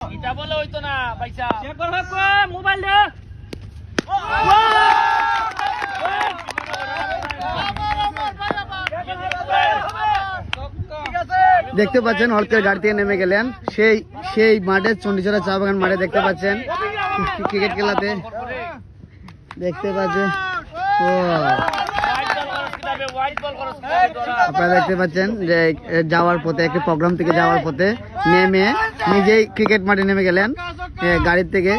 এটা বলে হইতো না পয়সা চেক কর মোবাইল দে দেখতে পাচ্ছেন হলকের গাড়ি থেকে নেমে গেলেন সেই মাঠে চণ্ডীচড়া চা বাগান মাঠে দেখতে পাচ্ছেন ক্রিকেট খেলাতে দেখতে পাচ্ছেন ও আপনারা দেখতে পাচ্ছেন যে যাওয়ার পথে একটি প্রোগ্রাম থেকে যাওয়ার পথে নেমে নিজেই ক্রিকেট মাঠে নেমে গেলেন গাড়ির থেকে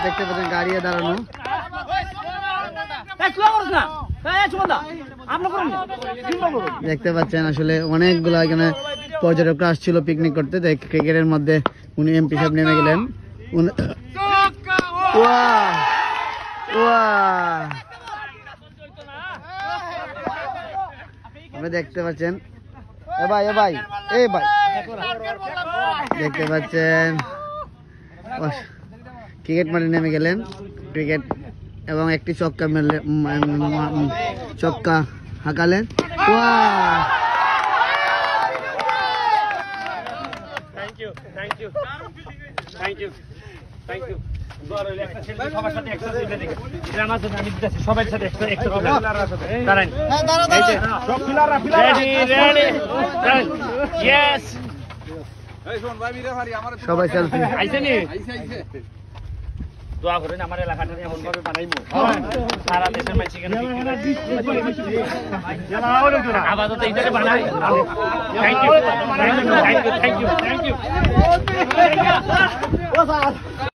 দেখতে পাচ্ছেন গাড়ি দাঁড়ানো দেখতে পাচ্ছেন আসলে অনেকগুলো এখানে পর্যটকরা আসছিল পিকনিক করতে ক্রিকেটের মধ্যে উনি এমপি সাহেব নেমে গেলেন আপনি দেখতে পাচ্ছেন এ ভাই দেখতে পাচ্ছেন ক্রিকেট মাঠে নেমে গেলেন ক্রিকেট এবং একটি চক্কা হাঁকালেন সবার সাথে সবাই সেলফি দোয়া করেন আমার এলাকাটা এমন ভাবে বানাইবো সারা দেশের মানুষ এখানে আপাতত এইটারে বানাই থ্যাংক ইউ